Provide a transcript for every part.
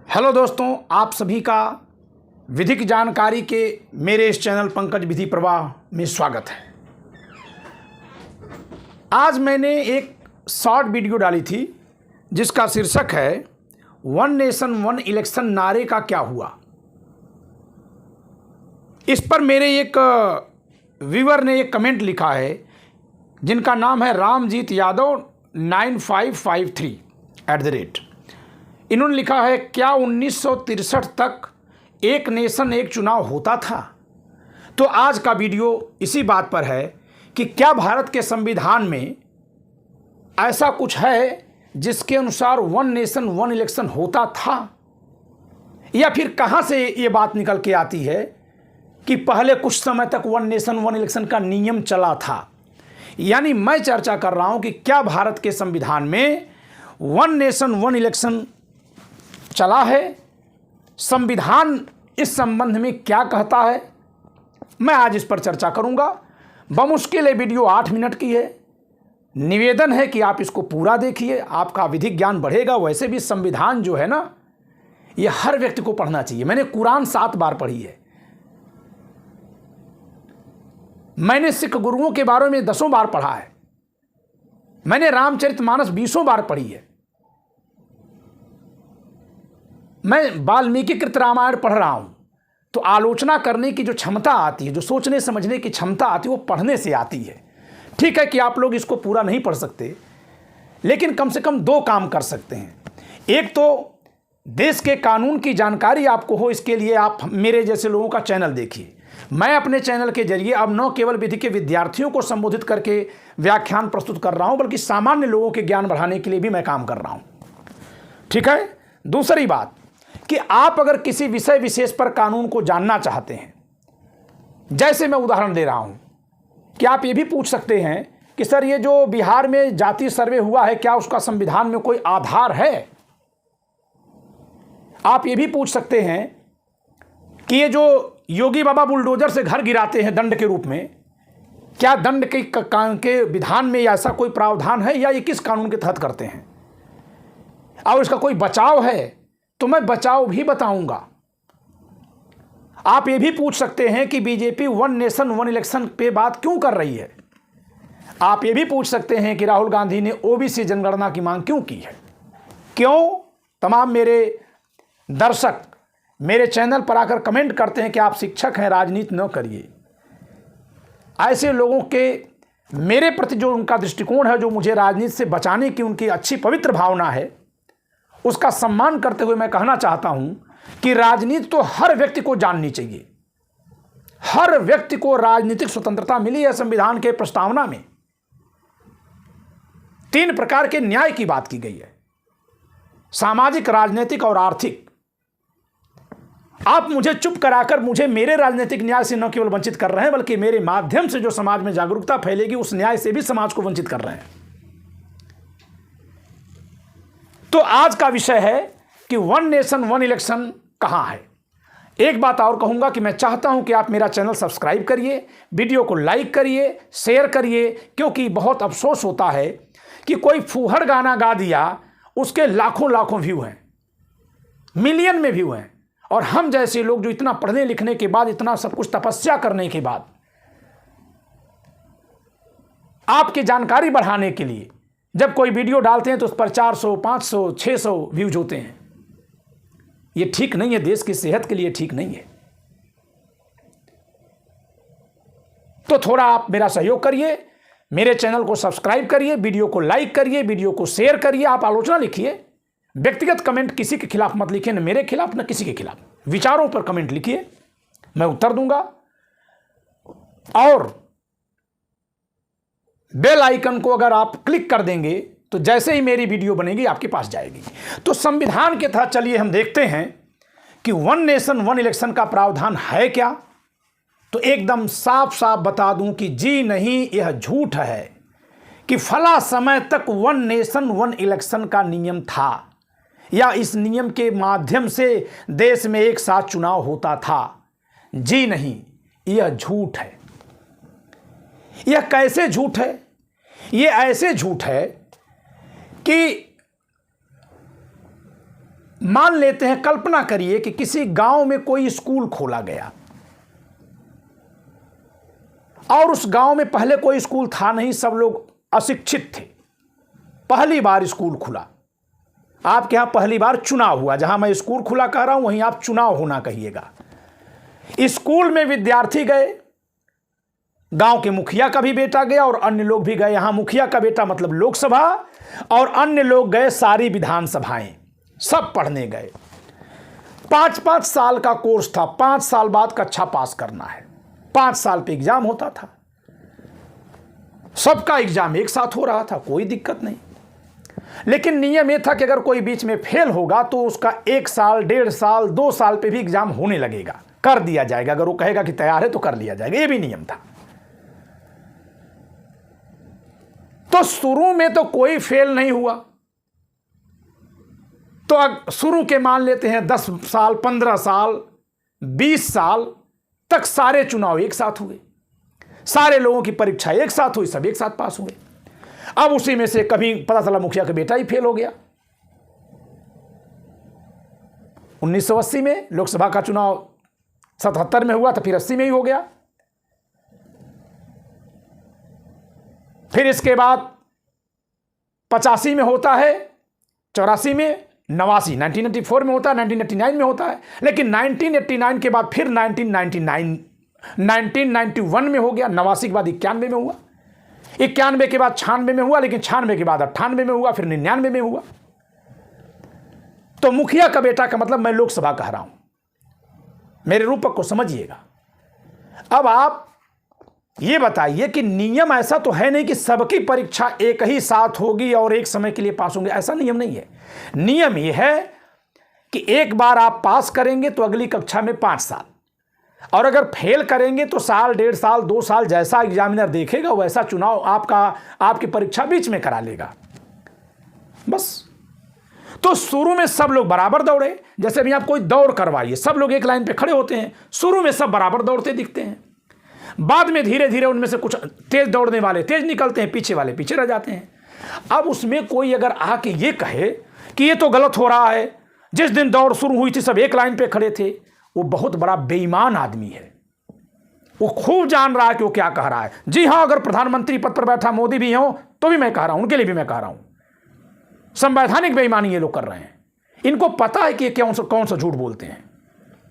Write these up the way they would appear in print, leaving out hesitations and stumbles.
Hello दोस्तों, आप सभी का विधिक जानकारी के मेरे इस चैनल पंकज विधि प्रवाह में स्वागत है। आज मैंने एक शॉर्ट वीडियो डाली थी जिसका शीर्षक है वन नेशन वन इलेक्शन नारे का क्या हुआ। इस पर मेरे एक व्यूअर ने एक कमेंट लिखा है जिनका नाम है रामजीत यादव 9553 @ इन्होंने लिखा है, क्या 1963 तक एक नेशन एक चुनाव होता था? तो आज का वीडियो इसी बात पर है कि क्या भारत के संविधान में ऐसा कुछ है जिसके अनुसार वन नेशन वन इलेक्शन होता था, या फिर कहां से ये बात निकल के आती है कि पहले कुछ समय तक वन नेशन वन इलेक्शन का नियम चला था। यानी मैं चर्चा कर रहा हूं कि क्या भारत के संविधान में वन नेशन वन इलेक्शन चला है, संविधान इस संबंध में क्या कहता है। मैं आज इस पर चर्चा करूंगा। बमुश्किल ये वीडियो 8 मिनट की है। निवेदन है कि आप इसको पूरा देखिए, आपका विधिक ज्ञान बढ़ेगा। वैसे भी संविधान जो है ना, ये हर व्यक्ति को पढ़ना चाहिए। मैंने कुरान 7 बार पढ़ी है। मैंने सिख गुरुओं के बारे में 10 बार पढ़ा है। मैंने रामचरितमानस 20 बार पढ़ी है। मैं वाल्मीकि कृत रामायण पढ़ रहा हूं। तो आलोचना करने की जो क्षमता आती है, जो सोचने समझने की क्षमता आती है, वो पढ़ने से आती है। ठीक है कि आप लोग इसको पूरा नहीं पढ़ सकते, लेकिन कम से कम 2 काम कर सकते हैं। एक तो देश के कानून की जानकारी आपको हो, इसके लिए आप मेरे जैसे लोगों का चैनल देखिए। मैं अपने चैनल के जरिए अब न केवल विधि के विद्यार्थियों को संबोधित करके व्याख्यान प्रस्तुत कर रहा हूं, बल्कि सामान्य लोगों के ज्ञान बढ़ाने के लिए भी मैं काम कर रहा हूं। ठीक है। दूसरी बात कि आप अगर किसी विषय विशेष पर कानून को जानना चाहते हैं, जैसे मैं उदाहरण दे रहा हूं कि आप ये भी पूछ सकते हैं कि सर, ये जो बिहार में जाति सर्वे हुआ है, क्या उसका संविधान में कोई आधार है? आप ये भी पूछ सकते हैं कि ये जो योगी बाबा बुलडोजर से घर गिराते हैं दंड के रूप में, क्या दंड के विधान में ऐसा कोई प्रावधान है, या ये किस कानून के तहत करते हैं? और इसका कोई बचाव है तो मैं बचाव भी बताऊंगा। आप ये भी पूछ सकते हैं कि BJP one nation one election पे बात क्यों कर रही है। आप ये भी पूछ सकते हैं कि राहुल गांधी ने ओबीसी जनगणना की मांग क्यों की है। क्यों तमाम मेरे दर्शक मेरे चैनल पर आकर कमेंट करते हैं कि आप शिक्षक हैं, राजनीति न करिए। ऐसे लोगों के मेरे प्रति जो उनका दृष्टिकोण है, जो मुझे राजनीति से बचाने की उनकी अच्छी पवित्र भावना है, उसका सम्मान करते हुए मैं कहना चाहता हूं कि राजनीति तो हर व्यक्ति को जाननी चाहिए। हर व्यक्ति को राजनीतिक स्वतंत्रता मिली है संविधान के प्रस्तावना में। 3 प्रकार के न्याय की बात की गई है, सामाजिक, राजनीतिक और आर्थिक। आप मुझे चुप कराकर मुझे मेरे राजनीतिक न्याय से न केवल वंचित कर रहे हैं, बल्कि मेरे माध्यम से जो समाज में जागरूकता फैलेगी, उस न्याय से भी समाज को वंचित कर रहे हैं। तो आज का विषय है कि वन नेशन वन इलेक्शन कहां है। एक बात और कहूंगा कि मैं चाहता हूं कि आप मेरा चैनल सब्सक्राइब करिए, वीडियो को लाइक करिए, शेयर करिए, क्योंकि बहुत अफसोस होता है कि कोई फूहड़ गाना गा दिया, उसके लाखों लाखों व्यू हैं, मिलियन में व्यू हैं, और हम जैसे लोग जो इतना पढ़ने लिखने के बाद, इतना सब कुछ तपस्या करने के बाद, आपकी जानकारी बढ़ाने के लिए जब कोई वीडियो डालते हैं तो उस पर 400, 500, 600 व्यूज होते हैं। ये ठीक नहीं है, देश की सेहत के लिए ठीक नहीं है। तो थोड़ा आप मेरा सहयोग करिए, मेरे चैनल को सब्सक्राइब करिए, वीडियो को लाइक करिए, वीडियो को शेयर करिए। आप आलोचना लिखिए, व्यक्तिगत कमेंट किसी के खिलाफ मत लिखिए, न मेरे खिलाफ न किसी के खिलाफ। विचारों पर कमेंट लिखिए, मैं उत्तर दूंगा। और बेल आइकन को अगर आप क्लिक कर देंगे तो जैसे ही मेरी वीडियो बनेगी आपके पास जाएगी। तो संविधान के तहत चलिए हम देखते हैं कि वन नेशन वन इलेक्शन का प्रावधान है क्या। तो एकदम साफ साफ बता दूं कि जी नहीं, यह झूठ है कि फला समय तक वन नेशन वन इलेक्शन का नियम था, या इस नियम के माध्यम से देश में एक साथ चुनाव होता था। जी नहीं, यह झूठ है। यह कैसे झूठ है? यह ऐसे झूठ है कि मान लेते हैं, कल्पना करिए कि किसी गांव में कोई स्कूल खोला गया और उस गांव में पहले कोई स्कूल था नहीं, सब लोग अशिक्षित थे। पहली बार स्कूल खुला, आपके यहां पहली बार चुनाव हुआ। जहां मैं स्कूल खुला कह रहा हूं वहीं आप चुनाव होना कहिएगा। स्कूल में विद्यार्थी गए, गांव के मुखिया का भी बेटा गया और अन्य लोग भी गए। यहां मुखिया का बेटा मतलब लोकसभा, और अन्य लोग गए सारी विधानसभाएं, सब पढ़ने गए। 5-5 साल का कोर्स था, 5 साल बाद कक्षा पास करना है, 5 साल पे एग्जाम होता था। सबका एग्जाम एक साथ हो रहा था, कोई दिक्कत नहीं। लेकिन नियम यह था कि अगर कोई बीच में फेल होगा तो उसका 1 साल, 1.5 साल, 2 साल पे भी एग्जाम होने लगेगा, कर दिया जाएगा। अगर वो कहेगा कि तैयार है तो कर लिया जाएगा, यह भी नियम था। तो शुरू में तो कोई फेल नहीं हुआ, तो शुरू के मान लेते हैं 10 साल, 15 साल, 20 साल तक सारे चुनाव एक साथ हुए, सारे लोगों की परीक्षा एक साथ हुई, सब एक साथ पास हुए। अब उसी में से कभी पता चला मुखिया का बेटा ही फेल हो गया। 1980 में लोकसभा का चुनाव 77 में हुआ था, फिर 80 में ही हो गया। फिर इसके बाद 85 में होता है, 84 में, 89, 1984 में होता है, 1989 में होता है। लेकिन 1989 के बाद फिर 1991 में हो गया, 89 के बाद 91 में हुआ, 91 के बाद 96 में हुआ, लेकिन 96 के बाद 98 में हुआ, फिर 99 में हुआ। तो मुखिया का बेटा का मतलब मैं लोकसभा कह रहा हूं, मेरे रूपक को समझिएगा। अब आप ये बताइए कि नियम ऐसा तो है नहीं कि सबकी परीक्षा एक ही साथ होगी और एक समय के लिए पास होंगे, ऐसा नियम नहीं है। नियम यह है कि एक बार आप पास करेंगे तो अगली कक्षा में 5 साल, और अगर फेल करेंगे तो साल, 1.5 साल, 2 साल, जैसा एग्जामिनर देखेगा वैसा चुनाव आपकी परीक्षा बीच में करा लेगा, बस। तो शुरू में सब लोग बराबर दौड़े, जैसे अभी आप कोई दौड़ करवाइए, सब लोग एक लाइन पे खड़े होते हैं, शुरू में सब बराबर दौड़ते दिखते हैं। बाद में धीरे धीरे उनमें से कुछ तेज दौड़ने वाले तेज निकलते हैं, पीछे वाले पीछे रह जाते हैं। अब उसमें कोई अगर आके ये कहे कि ये तो गलत हो रहा है, जिस दिन दौड़ शुरू हुई थी सब एक लाइन पे खड़े थे, वो बहुत बड़ा बेईमान आदमी है। वो खूब जान रहा है कि वो क्या कह रहा है। जी हाँ, अगर प्रधानमंत्री पद पर बैठा मोदी भी हो तो भी मैं कह रहा हूं, उनके लिए भी मैं कह रहा हूं, संवैधानिक बेईमानी ये लोग कर रहे हैं। इनको पता है कि ये कौन सा झूठ बोलते हैं।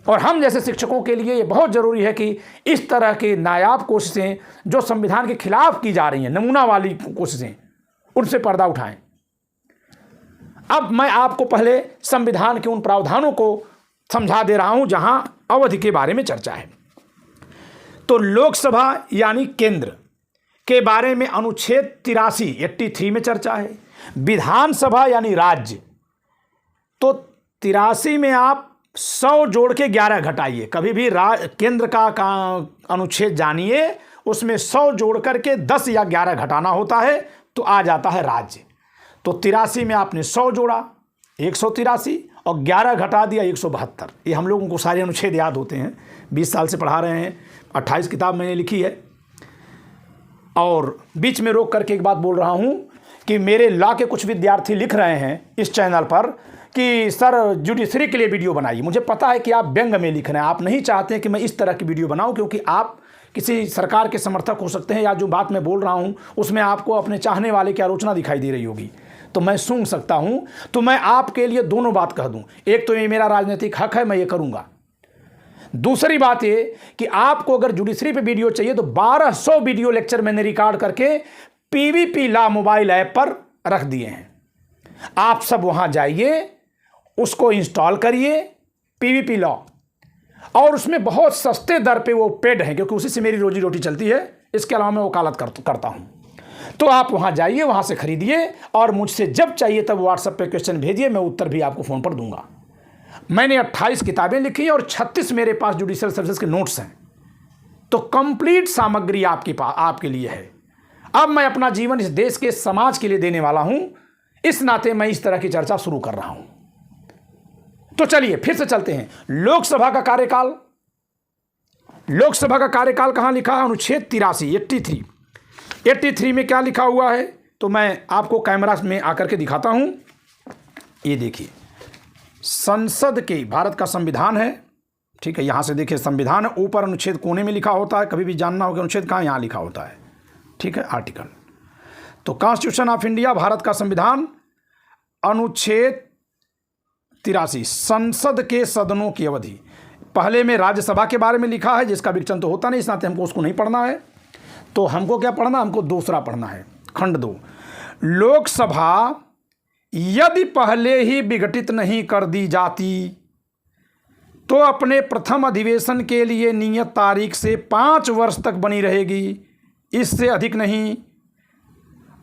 और हम जैसे शिक्षकों के लिए ये बहुत जरूरी है कि इस तरह की नायाब कोशिशें जो संविधान के खिलाफ की जा रही हैं, नमूना वाली कोशिशें, उनसे पर्दा उठाएं। अब मैं आपको पहले संविधान के उन प्रावधानों को समझा दे रहा हूं जहां अवधि के बारे में चर्चा है। तो लोकसभा यानी केंद्र के बारे में अनुच्छेद 83 में चर्चा है। विधानसभा यानी राज्य, तो 83 में आप 100 जोड़ के 11 घटाइए। कभी भी केंद्र का अनुच्छेद जानिए, उसमें 100 जोड़ करके 10 या 11 घटाना होता है तो आ जाता है राज्य। तो 83 में आपने 100 जोड़ा 183 और 11 घटा दिया 172। ये हम लोगों को सारे अनुच्छेद याद होते हैं, 20 साल से पढ़ा रहे हैं, 28 किताब मैंने लिखी है। और बीच में रोक करके एक बात बोल रहा हूँ कि मेरे लॉ के कुछ विद्यार्थी लिख रहे हैं इस चैनल पर कि सर जुडिशरी के लिए वीडियो बनाइए। मुझे पता है कि आप व्यंग में लिख रहे हैं, आप नहीं चाहते हैं कि मैं इस तरह की वीडियो बनाऊं, क्योंकि आप किसी सरकार के समर्थक हो सकते हैं, या जो बात मैं बोल रहा हूं उसमें आपको अपने चाहने वाले की आलोचना दिखाई दे रही होगी, तो मैं सुन सकता हूं। तो मैं आपके लिए दोनों बात कह दूं, एक तो ये मेरा राजनीतिक हक है, मैं ये करूंगा। दूसरी बात ये कि आपको अगर जुडिशरी पे वीडियो चाहिए तो 1200 वीडियो लेक्चर मैंने रिकॉर्ड करके पीवीपी लॉ मोबाइल ऐप पर रख दिए हैं। आप सब वहां जाइए, उसको इंस्टॉल करिए पीवीपी लॉ, और उसमें बहुत सस्ते दर पे वो पेड है, क्योंकि उसी से मेरी रोजी रोटी चलती है। इसके अलावा मैं वकालत करता हूं। तो आप वहां जाइए, वहां से खरीदिए, और मुझसे जब चाहिए तब व्हाट्सएप पे क्वेश्चन भेजिए, मैं उत्तर भी आपको फ़ोन पर दूंगा। मैंने 28 किताबें लिखी और 36 मेरे पास जुडिशियल सर्विसेज के नोट्स हैं। तो कंप्लीट सामग्री आपके लिए है। अब मैं अपना जीवन इस देश के समाज के लिए देने वाला हूं, इस नाते मैं इस तरह की चर्चा शुरू कर रहा हूं। तो चलिए फिर से चलते हैं। लोकसभा का कार्यकाल, लोकसभा का कार्यकाल कहां लिखा है? अनुच्छेद 83 में क्या लिखा हुआ है, तो मैं आपको कैमरा में आकर के दिखाता हूं। ये देखिए, संसद के, भारत का संविधान है, ठीक है, यहाँ से देखिए संविधान है, ऊपर अनुच्छेद कोने में लिखा होता है, कभी भी जानना होगा अनुच्छेद कहाँ, यहाँ लिखा होता है, ठीक है, आर्टिकल। तो कॉन्स्टिट्यूशन ऑफ इंडिया, भारत का संविधान, अनुच्छेद 83, संसद के सदनों की अवधि। पहले में राज्यसभा के बारे में लिखा है, जिसका विवेचन तो होता नहीं, इस नाते हमको उसको नहीं पढ़ना है। तो हमको क्या पढ़ना, हमको दूसरा पढ़ना है, खंड 2। लोकसभा यदि पहले ही विघटित नहीं कर दी जाती तो अपने प्रथम अधिवेशन के लिए नियत तारीख से 5 वर्ष तक बनी रहेगी, इससे अधिक नहीं,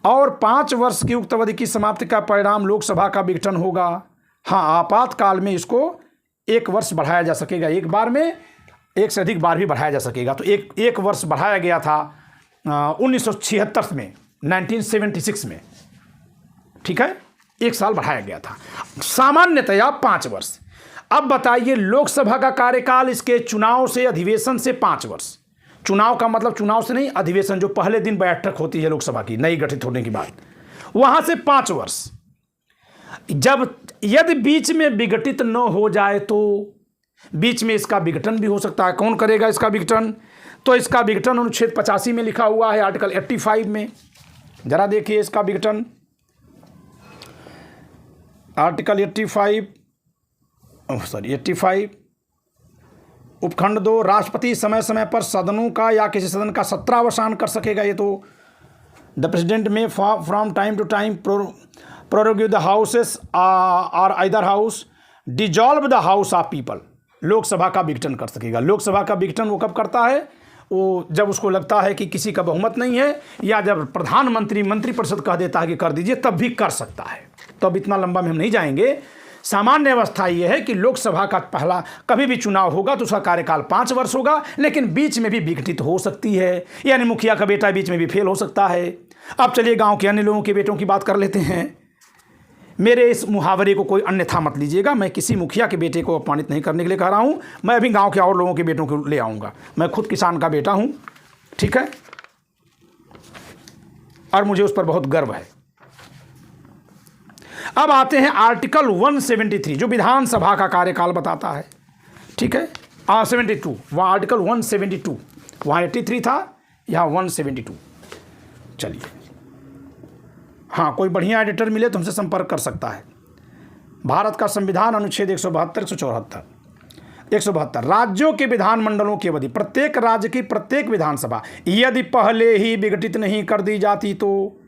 और 5 वर्ष की उक्त अवधि की समाप्ति का परिणाम लोकसभा का विघटन होगा। हाँ, आपातकाल में इसको 1 वर्ष बढ़ाया जा सकेगा, एक बार में 1 से अधिक बार भी बढ़ाया जा सकेगा। तो एक वर्ष बढ़ाया गया था 1976 में, 1976 में, ठीक है, 1 साल बढ़ाया गया था, सामान्यतया 5 वर्ष। अब बताइए, लोकसभा का कार्यकाल इसके चुनाव से, अधिवेशन से 5 वर्ष। चुनाव का मतलब चुनाव से नहीं, अधिवेशन जो पहले दिन बैठक होती है लोकसभा की नई गठित होने के बाद, वहां से 5 वर्ष। जब यदि बीच में विघटित न हो जाए तो बीच में इसका विघटन भी हो सकता है। कौन करेगा इसका विघटन? तो इसका विघटन अनुच्छेद 85 में लिखा हुआ है, आर्टिकल 85 में। जरा देखिए इसका विघटन, आर्टिकल 85 उपखंड 2, राष्ट्रपति समय समय पर सदनों का या किसी सदन का सत्रावसान कर सकेगा। ये तो the president may from time to time prorogue the houses और either house dissolve the house of people. Lok Sabha का विघटन कर सकेगा। लोकसभा का विघटन वो कब करता है? वो जब उसको लगता है कि किसी का बहुमत नहीं है, या जब प्रधानमंत्री मंत्रिपरिषद कह देता है कि कर दीजिए, तब भी कर सकता है। तब इतना लंबा में हम नहीं जाएंगे। सामान्य अवस्था ये है कि लोकसभा का पहला कभी भी चुनाव होगा तो उसका कार्यकाल 5 वर्ष होगा, लेकिन बीच में भी विघटित हो सकती है, यानी मुखिया का बेटा बीच में भी फेल हो सकता है। अब चलिए गांव के अन्य लोगों के बेटों की बात कर लेते हैं। मेरे इस मुहावरे को कोई अन्यथा मत लीजिएगा, मैं किसी मुखिया के बेटे को अपमानित नहीं करने के लिए कह रहा हूँ। मैं अभी गाँव के और लोगों के बेटों को ले आऊँगा। मैं खुद किसान का बेटा हूँ, ठीक है, और मुझे उस पर बहुत गर्व है। अब आते हैं आर्टिकल 173 जो विधानसभा का कार्यकाल बताता है, ठीक है। 72, वहाँ आर्टिकल 172, वहाँ 83 था, यहाँ 172। चलिए, हाँ, कोई बढ़िया एडिटर मिले तो हमसे संपर्क कर सकता है। भारत का संविधान अनुच्छेद 172, 172 राज्यों के विधानमंडलों की अवधि, प्रत्येक राज्य की प्रत्येक विधानसभा यदि पहले ही विघटित नहीं कर दी जाती तो,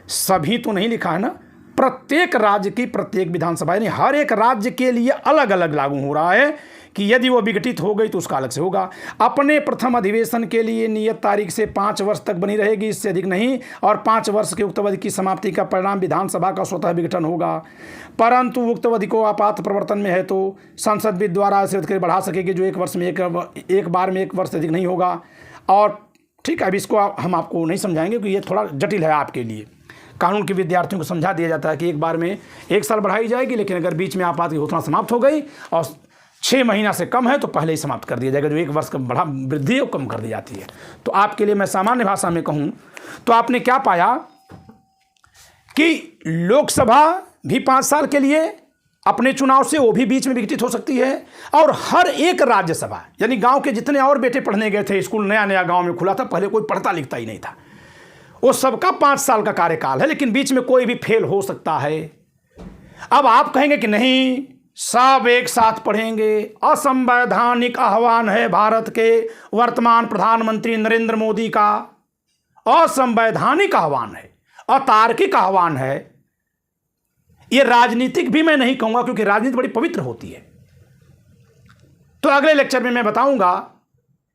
सभी तो नहीं लिखा है ना, प्रत्येक राज्य की प्रत्येक विधानसभा, यानी हर एक राज्य के लिए अलग अलग लागू हो रहा है कि यदि वो विघटित हो गई तो उसका अलग से होगा। अपने प्रथम अधिवेशन के लिए नियत तारीख से 5 वर्ष तक बनी रहेगी, इससे अधिक नहीं, और 5 वर्ष के उक्त अवधि की समाप्ति का परिणाम विधानसभा का स्वतः विघटन होगा। परंतु उक्त अवधि को आपात प्रवर्तन में है तो संसद भी द्वारा इसे बढ़ा सकेगी, जो 1 वर्ष में एक बार में 1 वर्ष से अधिक नहीं होगा। और ठीक है, अब इसको हम आपको नहीं समझाएंगे क्योंकि ये थोड़ा जटिल है आपके लिए। कानून के विद्यार्थियों को समझा दिया जाता है कि एक बार में 1 साल बढ़ाई जाएगी, लेकिन अगर बीच में आपात की घोषणा समाप्त हो गई और 6 महीना से कम है तो पहले ही समाप्त कर दिया जाएगा। जो 1 वर्ष का बढ़ा वृद्धि है वो कम कर दी जाती है। तो आपके लिए मैं सामान्य भाषा में कहूँ तो आपने क्या पाया कि लोकसभा भी 5 साल के लिए अपने चुनाव से वो भी बीच में विघटित हो सकती है, और हर एक राज्यसभा, यानी गाँव के जितने और बेटे पढ़ने गए थे, स्कूल नया नया गाँव में खुला था, पहले कोई पढ़ता लिखता ही नहीं था, वो सबका 5 साल का कार्यकाल है, लेकिन बीच में कोई भी फेल हो सकता है। अब आप कहेंगे कि नहीं, सब एक साथ पढ़ेंगे। असंवैधानिक आह्वान है भारत के वर्तमान प्रधानमंत्री नरेंद्र मोदी का, असंवैधानिक आह्वान है, अतार्किक आह्वान है। ये राजनीतिक भी मैं नहीं कहूंगा क्योंकि राजनीति बड़ी पवित्र होती है। तो अगले लेक्चर में मैं बताऊंगा,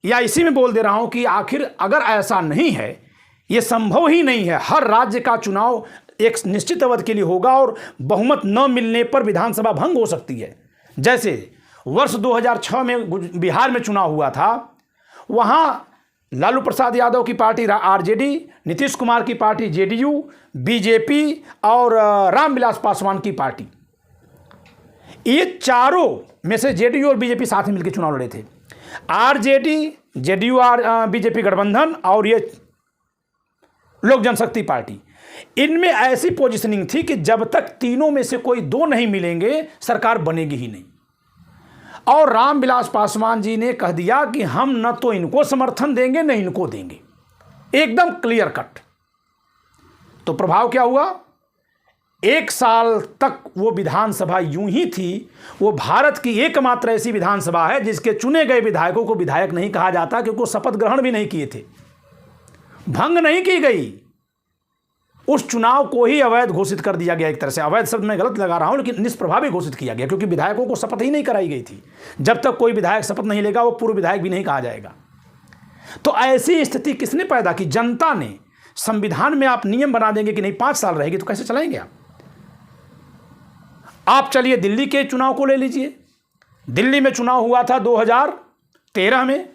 या इसी में बोल दे रहा हूं कि आखिर अगर ऐसा नहीं है, ये संभव ही नहीं है, हर राज्य का चुनाव एक निश्चित अवधि के लिए होगा और बहुमत न मिलने पर विधानसभा भंग हो सकती है। जैसे वर्ष 2006 में बिहार में चुनाव हुआ था, वहां लालू प्रसाद यादव की पार्टी आरजेडी, नीतीश कुमार की पार्टी जेडीयू, बीजेपी और रामविलास पासवान की पार्टी, ये चारों में से जेडीयू और बीजेपी साथ में मिलकर चुनाव लड़े थे। आरजेडी, जेडीयू और बीजेपी गठबंधन, और ये लोक जनशक्ति पार्टी, इनमें ऐसी पोजीशनिंग थी कि जब तक तीनों में से कोई दो नहीं मिलेंगे सरकार बनेगी ही नहीं। और रामविलास पासवान जी ने कह दिया कि हम न तो इनको समर्थन देंगे न इनको देंगे, एकदम क्लियर कट। तो प्रभाव क्या हुआ? 1 साल तक वो विधानसभा यूं ही थी। वो भारत की एकमात्र ऐसी विधानसभा है जिसके चुने गए विधायकों को विधायक नहीं कहा जाता, क्योंकि वो शपथ ग्रहण भी नहीं किए थे, भंग नहीं की गई। उस चुनाव को ही अवैध घोषित कर दिया गया। एक तरह से अवैध शब्द मैं गलत लगा रहा हूं, लेकिन निष्प्रभावी घोषित किया गया, क्योंकि विधायकों को शपथ ही नहीं कराई गई थी। जब तक कोई विधायक शपथ नहीं लेगा वो पूर्व विधायक भी नहीं कहा जाएगा। तो ऐसी स्थिति किसने पैदा की? जनता ने। संविधान में आप नियम बना देंगे कि नहीं 5 साल रहेगी, तो कैसे चलाएंगे आप चलिए दिल्ली के चुनाव को ले लीजिए। दिल्ली में चुनाव हुआ था 2013 में।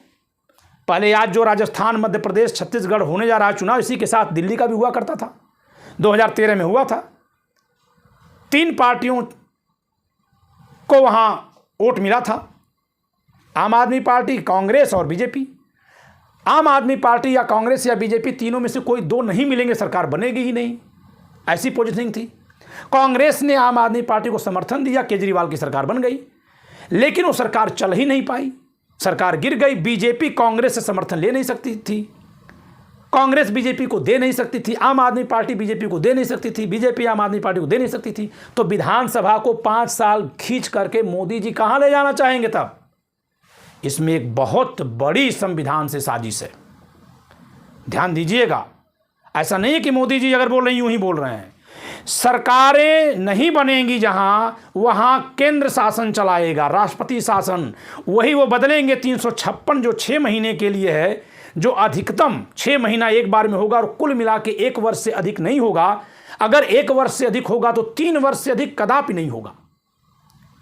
पहले आज जो राजस्थान, मध्य प्रदेश, छत्तीसगढ़ होने जा रहा है चुनाव, इसी के साथ दिल्ली का भी हुआ करता था। 2013 में हुआ था। 3 पार्टियों को वहां वोट मिला था, आम आदमी पार्टी, कांग्रेस और बीजेपी। आम आदमी पार्टी या कांग्रेस या बीजेपी, तीनों में से कोई दो नहीं मिलेंगे, सरकार बनेगी ही नहीं, ऐसी पोजीशनिंग थी। कांग्रेस ने आम आदमी पार्टी को समर्थन दिया, केजरीवाल की सरकार बन गई, लेकिन वो सरकार चल ही नहीं पाई, सरकार गिर गई। बीजेपी कांग्रेस से समर्थन ले नहीं सकती थी, कांग्रेस बीजेपी को दे नहीं सकती थी, आम आदमी पार्टी बीजेपी को दे नहीं सकती थी, बीजेपी आम आदमी पार्टी को दे नहीं सकती थी। तो विधानसभा को 5 साल खींच करके मोदी जी कहां ले जाना चाहेंगे? तब इसमें एक बहुत बड़ी संविधान से साजिश है, ध्यान दीजिएगा। ऐसा नहीं है कि मोदी जी अगर बोल रहे हैं यूं ही बोल रहे हैं। सरकारें नहीं बनेंगी जहां, वहां केंद्र शासन चलाएगा, राष्ट्रपति शासन। वही वो बदलेंगे 356 जो 6 महीने के लिए है, जो अधिकतम 6 महीना एक बार में होगा और कुल मिला के 1 वर्ष से अधिक नहीं होगा। अगर 1 वर्ष से अधिक होगा तो 3 वर्ष से अधिक कदापि नहीं होगा।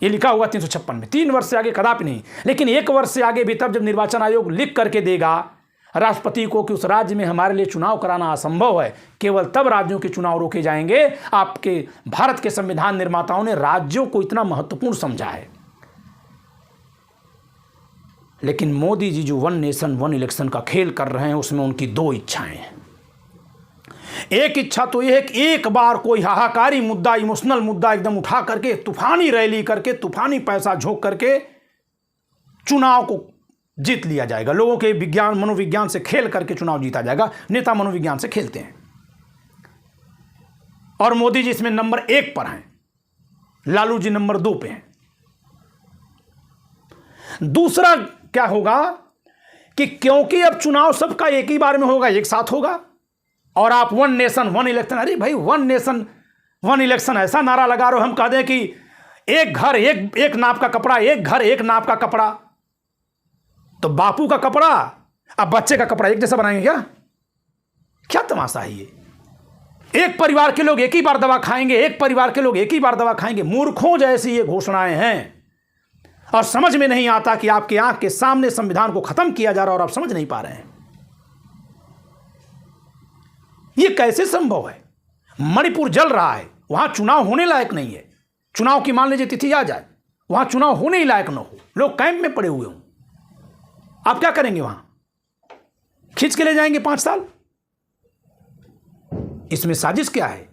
ये लिखा हुआ 356 में, 3 वर्ष से आगे कदापि नहीं। लेकिन 1 वर्ष से आगे भी तब जब निर्वाचन आयोग लिख करके देगा राष्ट्रपति को कि उस राज्य में हमारे लिए चुनाव कराना असंभव है, केवल तब राज्यों के चुनाव रोके जाएंगे। आपके भारत के संविधान निर्माताओं ने राज्यों को इतना महत्वपूर्ण समझा है। लेकिन मोदी जी जो 1 नेशन 1 इलेक्शन का खेल कर रहे हैं, उसमें उनकी 2 इच्छाएं हैं। एक इच्छा तो यह है कि एक बार कोई हाहाकारी मुद्दा, इमोशनल मुद्दा एकदम उठा करके, तूफानी रैली करके, तूफानी पैसा झोंक करके चुनाव को जीत लिया जाएगा। लोगों के विज्ञान, मनोविज्ञान से खेल करके चुनाव जीता जाएगा। नेता मनोविज्ञान से खेलते हैं और मोदी जी इसमें नंबर 1 पर हैं, लालू जी नंबर 2 पे हैं। दूसरा क्या होगा कि क्योंकि अब चुनाव सबका एक ही बार में होगा, एक साथ होगा, और आप 1 नेशन 1 इलेक्शन, अरे भाई 1 नेशन 1 इलेक्शन ऐसा नारा लगा रहे हो, हम कह दें कि एक घर एक नाप का कपड़ा, एक घर एक नाप का कपड़ा, तो बापू का कपड़ा अब बच्चे का कपड़ा एक जैसा बनाएंगे क्या? क्या तमाशा है ये? एक परिवार के लोग एक ही बार दवा खाएंगे, एक परिवार के लोग एक ही बार दवा खाएंगे। मूर्खों जैसी ये घोषणाएं हैं और समझ में नहीं आता कि आपके आंख के सामने संविधान को खत्म किया जा रहा है और आप समझ नहीं पा रहे हैं। ये कैसे संभव है? मणिपुर जल रहा है, वहां चुनाव होने लायक नहीं है। चुनाव की मान लीजिए तिथि आ जाए, वहां चुनाव होने ही लायक न हो, लोग कैंप में पड़े हुए हों, आप क्या करेंगे? वहां खींच के ले जाएंगे 5 साल। इसमें साजिश क्या है?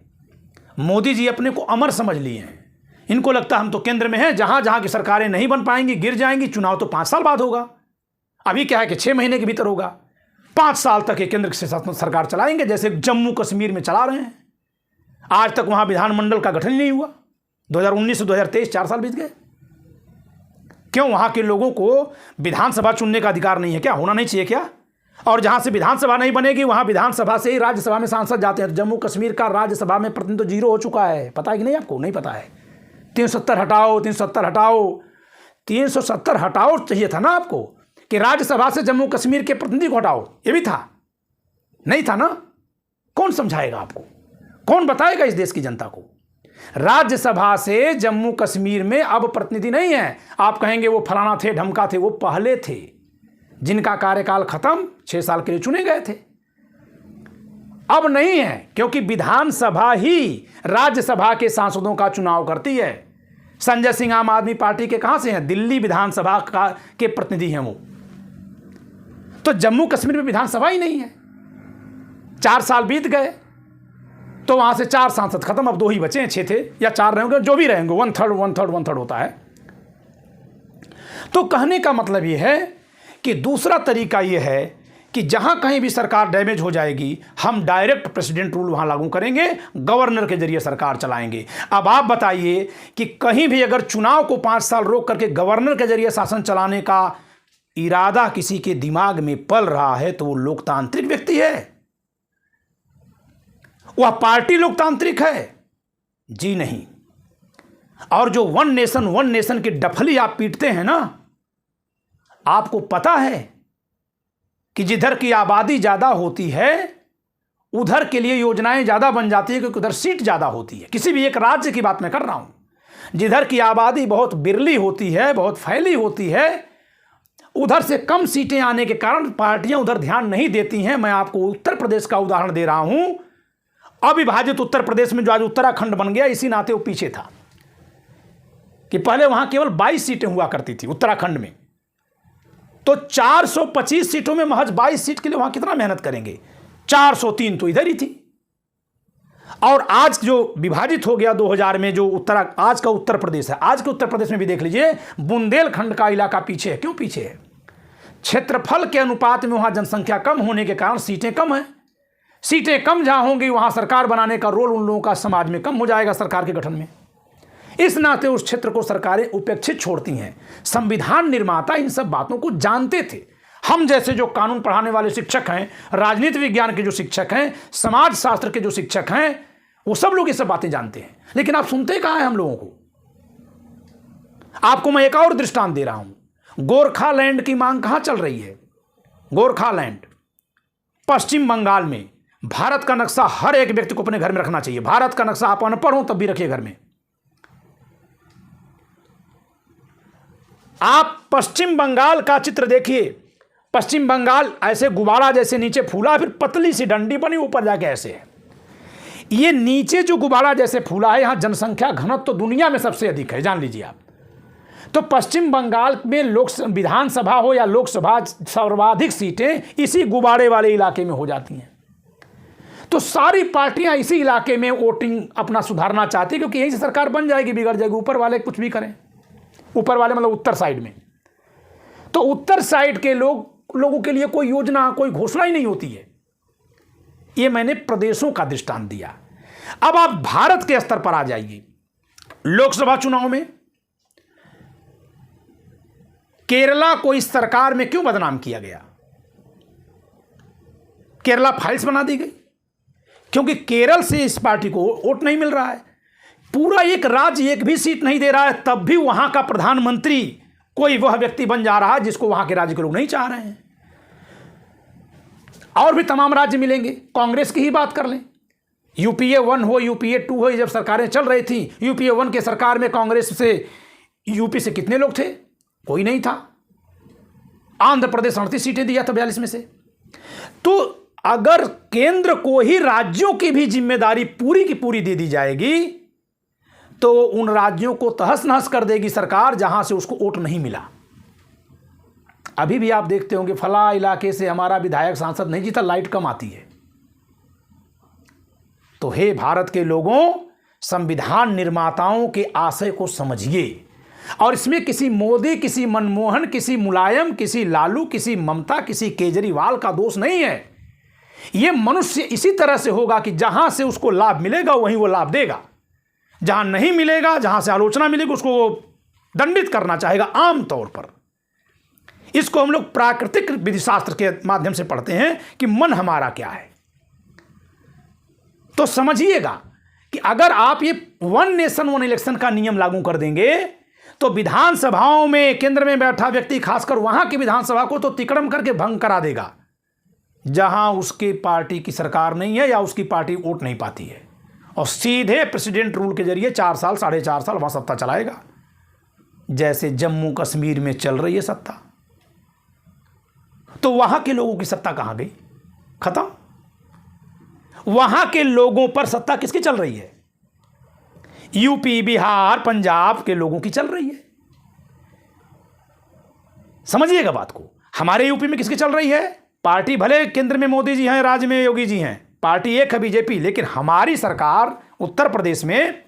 मोदी जी अपने को अमर समझ लिए हैं। इनको लगता है हम तो केंद्र में हैं, जहां जहां की सरकारें नहीं बन पाएंगी, गिर जाएंगी, चुनाव तो 5 साल बाद होगा। अभी क्या है कि 6 महीने के भीतर होगा। 5 साल तक ये केंद्र से सरकार चलाएंगे, जैसे जम्मू कश्मीर में चला रहे हैं। आज तक वहां विधानमंडल का गठन ही नहीं हुआ। 2019 से 2023 4 साल बीत गए। क्यों? वहां के लोगों को विधानसभा चुनने का अधिकार नहीं है क्या? होना नहीं चाहिए क्या? और जहां से विधानसभा नहीं बनेगी वहां विधानसभा से ही राज्यसभा में सांसद जाते हैं। जम्मू कश्मीर का राज्यसभा में प्रतिनिधित्व तो 0 हो चुका है, पता है कि नहीं? आपको नहीं पता है? 370 हटाओ, 370 हटाओ, 370 हटाओ चाहिए था ना आपको, कि राज्यसभा से जम्मू कश्मीर के प्रतिनिधि को हटाओ। ये भी था? नहीं था ना? कौन समझाएगा आपको? कौन बताएगा इस देश की जनता को? राज्यसभा से जम्मू कश्मीर में अब प्रतिनिधि नहीं है। आप कहेंगे वो फलाना थे, ढमका थे, वो पहले थे, जिनका कार्यकाल खत्म, 6 साल के लिए चुने गए थे। अब नहीं है, क्योंकि विधानसभा ही राज्यसभा के सांसदों का चुनाव करती है। संजय सिंह आम आदमी पार्टी के कहां से हैं? दिल्ली विधानसभा के प्रतिनिधि हैं वो। तो जम्मू कश्मीर में विधानसभा ही नहीं है। 4 साल बीत गए, तो वहां से 4 सांसद खत्म, अब 2 ही बचे हैं, 6 थे या 4 रहेंगे, जो भी रहेंगे, 1/3 होता है। तो कहने का मतलब यह है कि दूसरा तरीका यह है कि जहां कहीं भी सरकार डैमेज हो जाएगी, हम डायरेक्ट प्रेसिडेंट रूल वहां लागू करेंगे, गवर्नर के जरिए सरकार चलाएंगे। अब आप बताइए कि कहीं भी अगर चुनाव को 5 साल रोक करके गवर्नर के जरिए शासन चलाने का इरादा किसी के दिमाग में पल रहा है तो वो लोकतांत्रिक व्यक्ति है, वह पार्टी लोकतांत्रिक है? जी नहीं। और जो वन नेशन की डफली आप पीटते हैं ना, आपको पता है कि जिधर की आबादी ज़्यादा होती है उधर के लिए योजनाएं ज़्यादा बन जाती है, क्योंकि उधर सीट ज़्यादा होती है। किसी भी एक राज्य की बात मैं कर रहा हूं, जिधर की आबादी बहुत बिरली होती है, बहुत फैली होती है, उधर से कम सीटें आने के कारण पार्टियां उधर ध्यान नहीं देती हैं। मैं आपको उत्तर प्रदेश का उदाहरण दे रहा हूं। अविभाजित उत्तर प्रदेश में जो आज उत्तराखंड बन गया, इसी नाते वो पीछे था कि पहले वहां केवल 22 सीटें हुआ करती थी उत्तराखंड में, तो 425 सीटों में महज 22 सीट के लिए वहां कितना मेहनत करेंगे? 403 तो इधर ही थी। और आज जो विभाजित हो गया 2000 में, जो आज का उत्तर प्रदेश है, आज के उत्तर प्रदेश में भी देख लीजिए, बुंदेलखंड का इलाका पीछे है। क्यों पीछे है? क्षेत्रफल के अनुपात में वहां जनसंख्या कम होने के कारण सीटें कम है। सीटें कम जहां होंगी वहां सरकार बनाने का रोल उन लोगों का समाज में कम हो जाएगा, सरकार के गठन में। इस नाते उस क्षेत्र को सरकारें उपेक्षित छोड़ती हैं। संविधान निर्माता इन सब बातों को जानते थे। हम जैसे जो कानून पढ़ाने वाले शिक्षक हैं, राजनीति विज्ञान के जो शिक्षक हैं, समाज शास्त्र के जो शिक्षक हैं, वो सब लोग ये सब बातें जानते हैं। लेकिन आप सुनते कहाँ हैं हम लोगों को? आपको मैं एक और दृष्टांत दे रहा हूं। गोरखालैंड की मांग कहां चल रही है? गोरखालैंड पश्चिम बंगाल में। भारत का नक्शा हर एक व्यक्ति को अपने घर में रखना चाहिए। भारत का नक्शा आप अनपढ़ हो तब भी रखिए घर में। आप पश्चिम बंगाल का चित्र देखिए। पश्चिम बंगाल ऐसे गुब्बारा जैसे नीचे फूला, फिर पतली सी डंडी बनी, ऊपर जाके ऐसे है। ये नीचे जो गुब्बारा जैसे फूला है, यहां जनसंख्या घनत्व तो दुनिया में सबसे अधिक है, जान लीजिए आप। तो पश्चिम बंगाल में विधानसभा हो या लोकसभा, सर्वाधिक सीटें इसी गुब्बारे वाले इलाके में हो जाती हैं। तो सारी पार्टियां इसी इलाके में वोटिंग अपना सुधारना चाहती है, क्योंकि यहीं से सरकार बन जाएगी, बिगड़ जाएगी। ऊपर वाले कुछ भी करें, ऊपर वाले मतलब उत्तर साइड में, तो उत्तर साइड के लोगों के लिए कोई योजना, कोई घोषणा ही नहीं होती है। ये मैंने प्रदेशों का दृष्टांत दिया। अब आप भारत के स्तर पर आ जाइए। लोकसभा चुनाव में केरला को इस सरकार में क्यों बदनाम किया गया? केरला फाइल्स बना दी गई क्योंकि केरल से इस पार्टी को वोट नहीं मिल रहा है। पूरा एक राज्य एक भी सीट नहीं दे रहा है, तब भी वहां का प्रधानमंत्री कोई वह व्यक्ति बन जा रहा है जिसको वहां के राज्य के लोग नहीं चाह रहे हैं। और भी तमाम राज्य मिलेंगे। कांग्रेस की ही बात कर लें, यूपीए 1 हो, यूपीए 2 हो, जब सरकारें चल रही थी, यूपीए 1 के सरकार में कांग्रेस से, यूपी से कितने लोग थे? कोई नहीं था। आंध्र प्रदेश 38 सीटें दिया था 42 में से। तो अगर केंद्र को ही राज्यों की भी जिम्मेदारी पूरी की पूरी दे दी जाएगी तो उन राज्यों को तहस नहस कर देगी सरकार जहां से उसको वोट नहीं मिला। अभी भी आप देखते होंगे फला इलाके से हमारा विधायक सांसद नहीं जीता, लाइट कम आती है। तो हे भारत के लोगों, संविधान निर्माताओं के आशय को समझिए। और इसमें किसी मोदी, किसी मनमोहन, किसी मुलायम, किसी लालू, किसी ममता, किसी केजरीवाल का दोष नहीं है। यह मनुष्य इसी तरह से होगा कि जहां से उसको लाभ मिलेगा वहीं वो लाभ देगा, जहां नहीं मिलेगा, जहां से आलोचना मिलेगी उसको वो दंडित करना चाहेगा आम तौर पर। इसको हम लोग प्राकृतिक विधिशास्त्र के माध्यम से पढ़ते हैं कि मन हमारा क्या है। तो समझिएगा कि अगर आप ये 1 नेशन 1 इलेक्शन का नियम लागू कर देंगे तो विधानसभाओं में केंद्र में बैठा व्यक्ति, खासकर वहां की विधानसभा को तो तिकड़म करके भंग करा देगा जहां उसकी पार्टी की सरकार नहीं है या उसकी पार्टी वोट नहीं पाती है, और सीधे प्रेसिडेंट रूल के जरिए 4 साल 4.5 साल वहां सत्ता चलाएगा, जैसे जम्मू कश्मीर में चल रही है सत्ता। तो वहां के लोगों की सत्ता कहां गई? खत्म। वहां के लोगों पर सत्ता किसकी चल रही है? यूपी, बिहार, पंजाब के लोगों की चल रही है। समझिएगा बात को। हमारे यूपी में किसकी चल रही है? पार्टी भले केंद्र में मोदी जी हैं, राज्य में योगी जी हैं, पार्टी एक है बीजेपी, लेकिन हमारी सरकार उत्तर प्रदेश में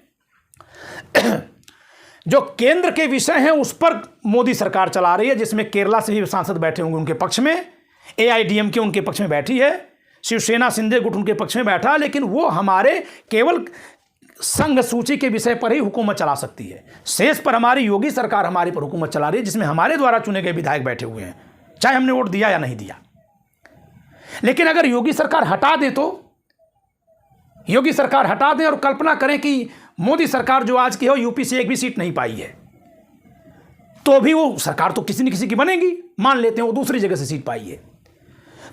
जो केंद्र के विषय हैं उस पर मोदी सरकार चला रही है, जिसमें केरला से भी सांसद बैठे होंगे उनके पक्ष में, AIDMK उनके पक्ष में बैठी है, शिवसेना शिंदे गुट उनके पक्ष में बैठा, लेकिन वो हमारे केवल संघ सूची के विषय पर ही हुकूमत चला सकती है। शेष पर हमारी योगी सरकार हमारे पर हुकूमत चला रही है, जिसमें हमारे द्वारा चुने गए विधायक बैठे हुए हैं, चाहे हमने वोट दिया या नहीं दिया। लेकिन अगर योगी सरकार हटा दे, तो योगी सरकार हटा दें और कल्पना करें कि मोदी सरकार जो आज की है यूपी से एक भी सीट नहीं पाई है, तो भी वो सरकार तो किसी न किसी की बनेगी, मान लेते हैं वो दूसरी जगह से सीट पाई है,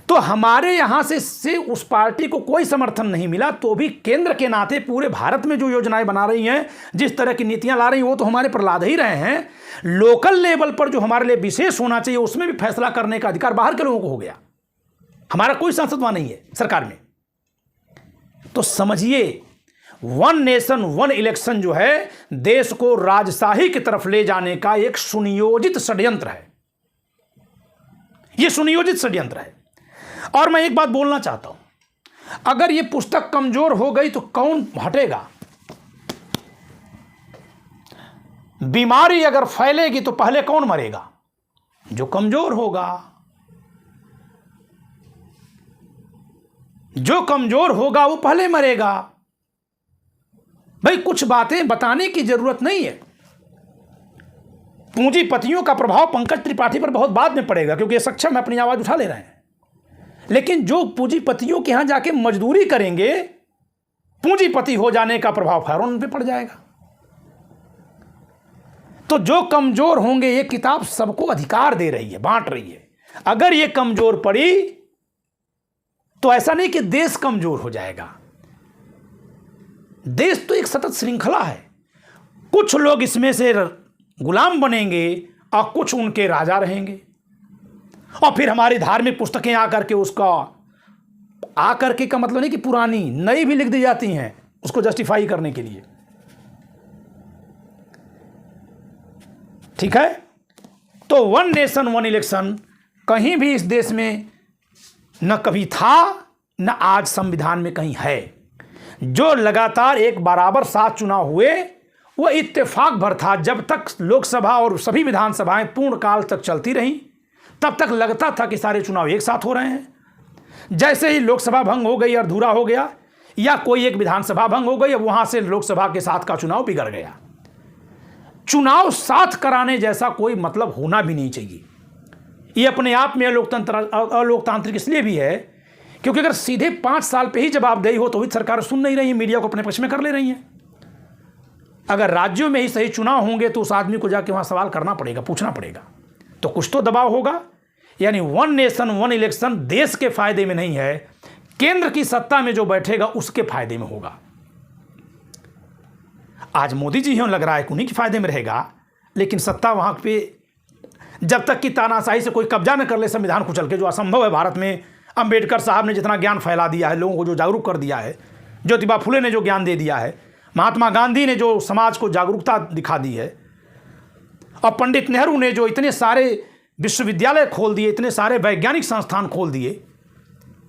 तो हमारे यहाँ से उस पार्टी को कोई समर्थन नहीं मिला, तो भी केंद्र के नाते पूरे भारत में जो योजनाएं बना रही हैं, जिस तरह की नीतियां ला रही हैं, वो तो हमारे पर लाद ही रहे हैं। लोकल लेवल पर जो हमारे लिए विशेष होना चाहिए, उसमें भी फैसला करने का अधिकार बाहर के लोगों को हो गया, हमारा कोई सांसद वहां नहीं है सरकार में। तो समझिए, वन नेशन वन इलेक्शन जो है देश को राजशाही की तरफ ले जाने का एक सुनियोजित षड्यंत्र है, यह सुनियोजित षड्यंत्र है। और मैं एक बात बोलना चाहता हूं, अगर यह पुस्तक कमजोर हो गई तो कौन हटेगा? बीमारी अगर फैलेगी तो पहले कौन मरेगा? जो कमजोर होगा। जो कमजोर होगा वो पहले मरेगा। भाई, कुछ बातें बताने की जरूरत नहीं है। पूंजीपतियों का प्रभाव पंकज त्रिपाठी पर बहुत बाद में पड़ेगा, क्योंकि ये सक्षम है, अपनी आवाज उठा ले रहे हैं। लेकिन जो पूंजीपतियों के यहां जाके मजदूरी करेंगे, पूंजीपति हो जाने का प्रभाव फौरन उन पे पड़ जाएगा। तो जो कमजोर होंगे, ये किताब सबको अधिकार दे रही है, बांट रही है। अगर ये कमजोर पड़ी तो ऐसा नहीं कि देश कमजोर हो जाएगा। देश तो एक सतत श्रृंखला है, कुछ लोग इसमें से गुलाम बनेंगे और कुछ उनके राजा रहेंगे, और फिर हमारी धार्मिक पुस्तकें आकर के उसका आकर के का मतलब नहीं कि पुरानी नई भी लिख दी जाती हैं उसको जस्टिफाई करने के लिए। ठीक है, तो वन नेशन वन इलेक्शन कहीं भी इस देश में न कभी था, न आज संविधान में कहीं है। जो लगातार एक बराबर 7 चुनाव हुए, वो इत्तेफाक भर था। जब तक लोकसभा और सभी विधानसभाएं पूर्ण काल तक चलती रहीं, तब तक लगता था कि सारे चुनाव एक साथ हो रहे हैं। जैसे ही लोकसभा भंग हो गई, अधूरा हो गया, या कोई एक विधानसभा भंग हो गई, अब वहां से लोकसभा के साथ का चुनाव बिगड़ गया। चुनाव साथ कराने जैसा कोई मतलब होना भी नहीं चाहिए। ये अपने आप में अलोकतांत्रिक इसलिए भी है क्योंकि अगर सीधे 5 साल पे ही जवाबदेही हो तो भी सरकार सुन नहीं रही है, मीडिया को अपने पक्ष में कर ले रही है। अगर राज्यों में ही सही चुनाव होंगे तो उस आदमी को जाके वहां सवाल करना पड़ेगा, पूछना पड़ेगा, तो कुछ तो दबाव होगा। यानी वन नेशन वन इलेक्शन देश के फायदे में नहीं है, केंद्र की सत्ता में जो बैठेगा उसके फायदे में होगा। आज मोदी जी लग रहा है कि उन्हीं के फायदे में रहेगा, लेकिन सत्ता वहां पे जब तक कि तानाशाही से कोई कब्जा न कर ले संविधान कुचल के, जो असंभव है भारत में। अंबेडकर साहब ने जितना ज्ञान फैला दिया है, लोगों को जो जागरूक कर दिया है, ज्योतिबा फुले ने जो ज्ञान दे दिया है, महात्मा गांधी ने जो समाज को जागरूकता दिखा दी है, और पंडित नेहरू ने जो इतने सारे विश्वविद्यालय खोल दिए, इतने सारे वैज्ञानिक संस्थान खोल दिए,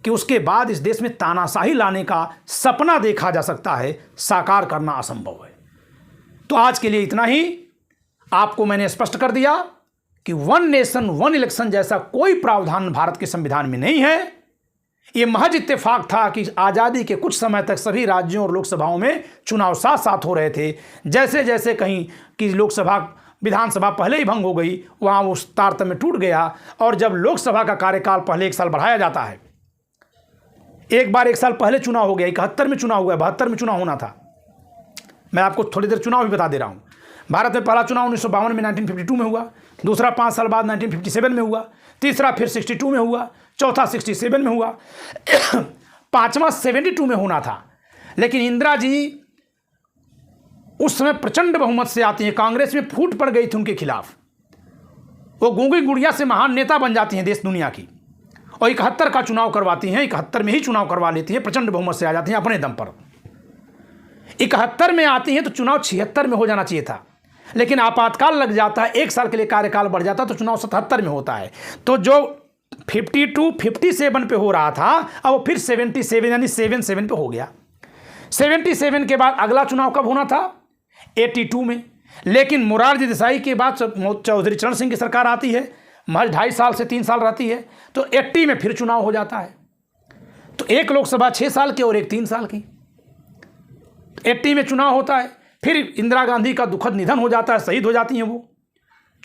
कि उसके बाद इस देश में तानाशाही लाने का सपना देखा जा सकता है, साकार करना असंभव है। तो आज के लिए इतना ही। आपको मैंने स्पष्ट कर दिया कि वन नेशन वन इलेक्शन जैसा कोई प्रावधान भारत के संविधान में नहीं है। यह महज इत्तेफाक था कि आज़ादी के कुछ समय तक सभी राज्यों और लोकसभाओं में चुनाव साथ साथ हो रहे थे। जैसे जैसे कहीं की लोकसभा विधानसभा पहले ही भंग हो गई, वहाँ वो तारतम्य टूट गया। और जब लोकसभा का कार्यकाल पहले 1 साल बढ़ाया जाता है, एक बार 1 साल पहले चुनाव हो गया, 71 में चुनाव हुआ, 72 में चुनाव होना था। मैं आपको थोड़ी देर चुनाव भी बता दे रहा हूँ। भारत में पहला चुनाव 1952 में 1952 में हुआ, दूसरा 5 साल बाद 1957 में हुआ, तीसरा फिर 62 में हुआ, चौथा 67 में हुआ, पांचवा 72 में होना था। लेकिन इंदिरा जी उस समय प्रचंड बहुमत से आती हैं, कांग्रेस में फूट पड़ गई थी उनके खिलाफ। वो गूंगी गुड़िया से महान नेता बन जाती हैं देश दुनिया की, और 71 का चुनाव करवाती हैं, 71 में ही चुनाव करवा लेती हैं, प्रचंड बहुमत से आ जाती हैं अपने दम पर। 71 में आती हैं तो चुनाव 76 में हो जाना चाहिए था, लेकिन आपातकाल लग जाता है, 1 साल के लिए कार्यकाल बढ़ जाता है, तो चुनाव 77 में होता है। तो जो 52 57 पे हो रहा था, अब वो फिर 77 यानी 77 पे हो गया। 77 के बाद अगला चुनाव कब होना था? 82 में। लेकिन मोरारजी देसाई के बाद चौधरी चरण सिंह की सरकार आती है, महज 2.5 साल से 3 साल रहती है, तो 80 में फिर चुनाव हो जाता है। तो एक लोकसभा 6 साल की और एक 3 साल की। 80 में चुनाव होता है, फिर इंदिरा गांधी का दुखद निधन हो जाता है, शहीद हो जाती हैं वो।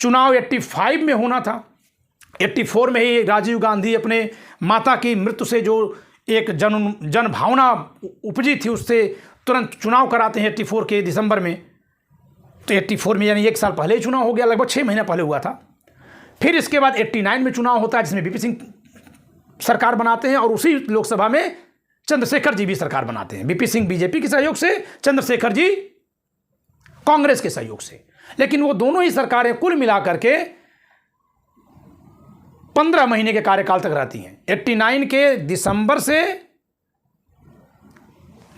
चुनाव 85 में होना था। 84 में ही राजीव गांधी अपने माता की मृत्यु से जो एक जन भावना उपजी थी, उससे तुरंत चुनाव कराते हैं 84 के दिसंबर में। तो 84 में यानी 1 साल पहले ही चुनाव हो गया, लगभग 6 महीने पहले हुआ था। फिर इसके बाद 89 में चुनाव होता है, जिसमें वीपी सिंह सरकार बनाते हैं, और उसी लोकसभा में चंद्रशेखर जी भी सरकार बनाते हैं। वीपी सिंह बीजेपी के सहयोग से, चंद्रशेखर जी कांग्रेस के सहयोग से। लेकिन वो दोनों ही सरकारें कुल मिलाकर के 15 महीने के कार्यकाल तक रहती हैं। 89 के दिसंबर से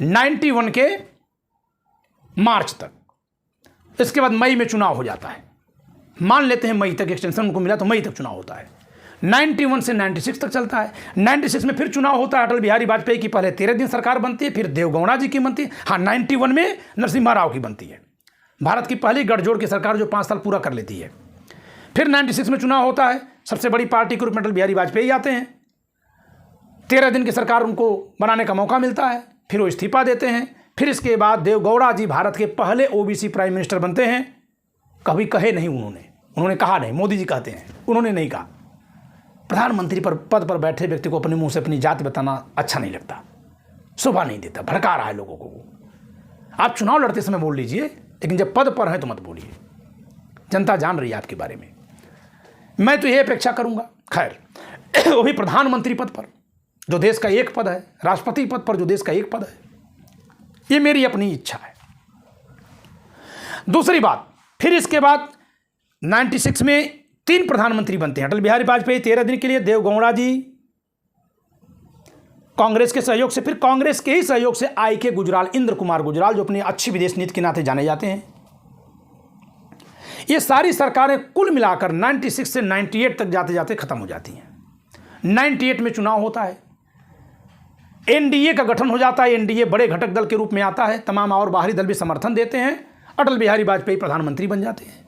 91 के मार्च तक। इसके बाद मई में चुनाव हो जाता है। मान लेते हैं मई तक एक्सटेंशन उनको मिला, तो मई तक चुनाव होता है। 91 से 96 तक चलता है। 96 में फिर चुनाव होता है अटल बिहारी वाजपेयी की। पहले 13 दिन सरकार बनती है, फिर देवगौड़ा जी की बनती है। हाँ, 91 में नरसिम्हा राव की बनती है, भारत की पहली गठजोड़ की सरकार जो 5 साल पूरा कर लेती है। फिर 96 में चुनाव होता है, सबसे बड़ी पार्टी के रूप में अटल बिहारी वाजपेयी आते हैं। 13 दिन की सरकार उनको बनाने का मौका मिलता है, फिर वो इस्तीफा देते हैं। फिर इसके बाद देवगौड़ा जी भारत के पहले ओबीसी प्राइम मिनिस्टर बनते हैं। कभी कहे नहीं उन्होंने कहा नहीं, मोदी जी कहते हैं, उन्होंने नहीं कहा। प्रधानमंत्री पद पर बैठे व्यक्ति को अपने मुंह से अपनी जाति बताना अच्छा नहीं लगता, शोभा नहीं देता, भड़का रहा है लोगों को। आप चुनाव लड़ते समय बोल लीजिए, लेकिन जब पद पर हैं तो मत बोलिए। जनता जान रही है आपके बारे में। मैं तो यह अपेक्षा करूंगा, खैर वो भी प्रधानमंत्री पद पर, जो देश का एक पद है, राष्ट्रपति पद पर जो देश का एक पद है, ये मेरी अपनी इच्छा है। दूसरी बात, फिर इसके बाद 96 में 3 प्रधानमंत्री बनते हैं। अटल बिहारी वाजपेयी 13 दिन के लिए, देवगौड़ा जी कांग्रेस के सहयोग से, फिर कांग्रेस के ही सहयोग से IK गुजराल, इंद्र कुमार गुजराल, जो अपनी अच्छी विदेश नीति के नाते जाने जाते हैं। ये सारी सरकारें कुल मिलाकर 96 से 98 तक जाते जाते खत्म हो जाती हैं। 98 में चुनाव होता है, NDA का गठन हो जाता है। NDA बड़े घटक दल के रूप में आता है, तमाम और बाहरी दल भी समर्थन देते हैं। अटल बिहारी वाजपेयी प्रधानमंत्री बन जाते हैं।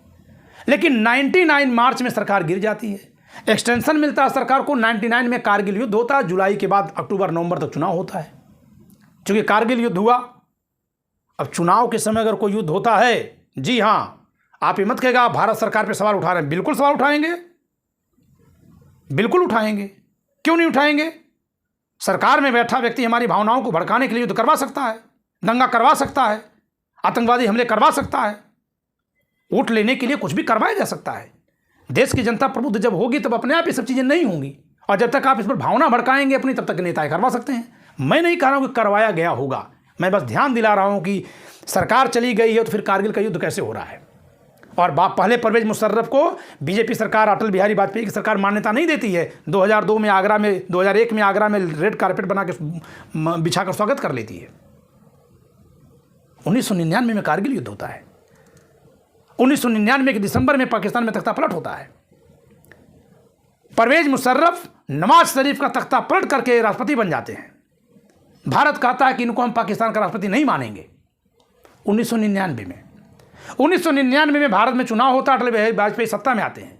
लेकिन 99 मार्च में सरकार गिर जाती है। एक्सटेंशन मिलता है सरकार को। 99 में कारगिल युद्ध होता है, जुलाई के बाद अक्टूबर नवंबर तक चुनाव होता है। क्योंकि कारगिल युद्ध हुआ, अब चुनाव के समय अगर कोई युद्ध होता है, जी हाँ, आप ये मत कहेगा भारत सरकार पे सवाल उठा रहे हैं। बिल्कुल सवाल उठाएंगे, बिल्कुल उठाएंगे, क्यों नहीं उठाएंगे। सरकार में बैठा व्यक्ति हमारी भावनाओं को भड़काने के लिए युद्ध करवा सकता है, दंगा करवा सकता है, आतंकवादी हमले करवा सकता है, वोट लेने के लिए कुछ भी करवाया जा सकता है। देश की जनता प्रबुद्ध जब होगी तब अपने आप ये सब चीज़ें नहीं होंगी, और जब तक आप इस पर भावना भड़काएंगे अपनी, तब तक नेता करवा सकते हैं। मैं नहीं कह रहा हूँ कि करवाया गया होगा, मैं बस ध्यान दिला रहा हूँ कि सरकार चली गई है तो फिर कारगिल का युद्ध कैसे हो रहा है। और पहले परवेज मुशर्रफ को बीजेपी सरकार, अटल बिहारी वाजपेयी की सरकार मान्यता नहीं देती है। 2002 में आगरा में, 2001 में आगरा में रेड कारपेट बना के बिछाकर स्वागत कर लेती है। 1999 में कारगिल युद्ध होता है। 1999 के दिसंबर में पाकिस्तान में तख्ता पलट होता है। परवेज मुशर्रफ नवाज शरीफ का तख्ता पलट करके राष्ट्रपति बन जाते हैं। भारत कहता है कि इनको हम पाकिस्तान का राष्ट्रपति नहीं मानेंगे। 1999 में भारत में चुनाव होता है, अटल बिहारी वाजपेयी सत्ता में आते हैं।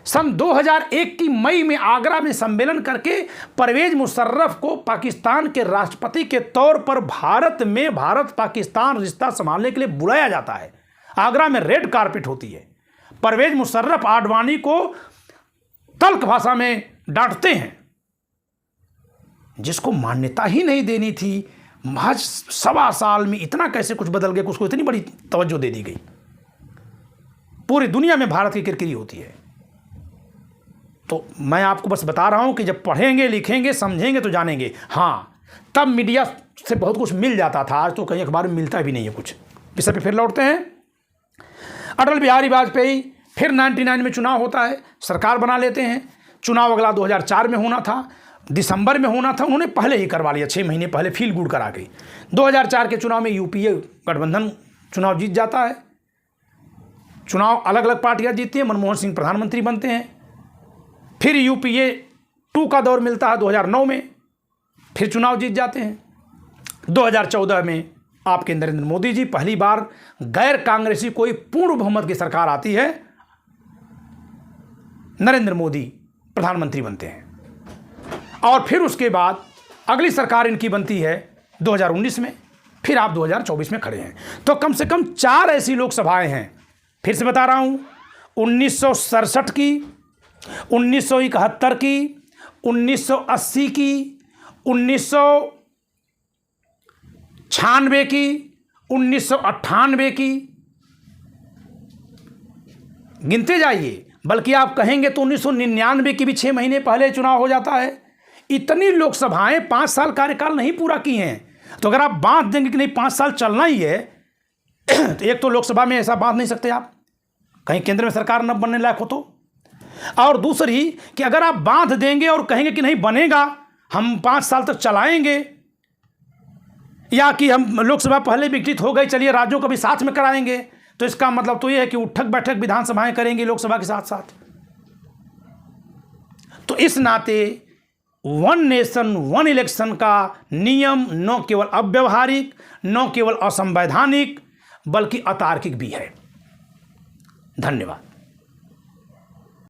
सन 2001 की मई में आगरा में सम्मेलन करके परवेज मुशर्रफ को पाकिस्तान के राष्ट्रपति के तौर पर भारत में भारत पाकिस्तान रिश्ता संभालने के लिए बुलाया जाता है। आगरा में रेड कारपेट होती है। परवेज मुशर्रफ आडवाणी को तल्ख भाषा में डांटते हैं, जिसको मान्यता ही नहीं देनी थी। महज 1.25 साल में इतना कैसे कुछ बदल गया, उसको इतनी बड़ी तवज्जो दे दी गई। पूरी दुनिया में भारत की किरकिरी होती है। तो मैं आपको बस बता रहा हूं कि जब पढ़ेंगे, लिखेंगे, समझेंगे तो जानेंगे। हाँ, तब मीडिया से बहुत कुछ मिल जाता था, आज तो कहीं अखबार में मिलता भी नहीं है कुछ। विषय पे फिर लौटते हैं। अटल बिहारी वाजपेयी फिर 99 में चुनाव होता है, सरकार बना लेते हैं। चुनाव अगला 2004 में होना था, दिसंबर में होना था, उन्होंने पहले ही करवा लिया, 6 महीने पहले फील गुड करा के। 2004 के चुनाव में यूपीए गठबंधन चुनाव जीत जाता है। चुनाव अलग अलग पार्टियां जीतती हैं, मनमोहन सिंह प्रधानमंत्री बनते हैं। फिर यूपीए 2 का दौर मिलता है 2009 में, फिर चुनाव जीत जाते हैं। 2014 में आपके नरेंद्र मोदी जी, पहली बार गैर कांग्रेसी कोई पूर्ण बहुमत की सरकार आती है, नरेंद्र मोदी प्रधानमंत्री बनते हैं। और फिर उसके बाद अगली सरकार इनकी बनती है 2019 में, फिर आप 2024 में खड़े हैं। तो कम से कम 4 ऐसी लोकसभाएं हैं, फिर से बता रहा हूं, 1967 की, 1971 की, 1980 की, 1996 की, 1998 की, गिनते जाइए। बल्कि आप कहेंगे तो 1999 की भी 6 महीने पहले चुनाव हो जाता है। इतनी लोकसभाएं 5 साल कार्यकाल नहीं पूरा की हैं। तो अगर आप बांध देंगे कि नहीं 5 साल चलना ही है, तो एक तो लोकसभा में ऐसा बांध नहीं सकते आप, कहीं केंद्र में सरकार न बनने लायक हो तो, और दूसरी कि अगर आप बांध देंगे और कहेंगे कि नहीं बनेगा, हम 5 साल तक चलाएंगे, या कि हम लोकसभा पहले विघटित हो गई, चलिए राज्यों को भी साथ में कराएंगे, तो इसका मतलब तो यह है कि उठक बैठक विधानसभाएं करेंगे लोकसभा के साथ साथ। तो इस नाते वन नेशन वन इलेक्शन का नियम न केवल अव्यावहारिक, न केवल असंवैधानिक, बल्कि अतार्किक भी है। धन्यवाद।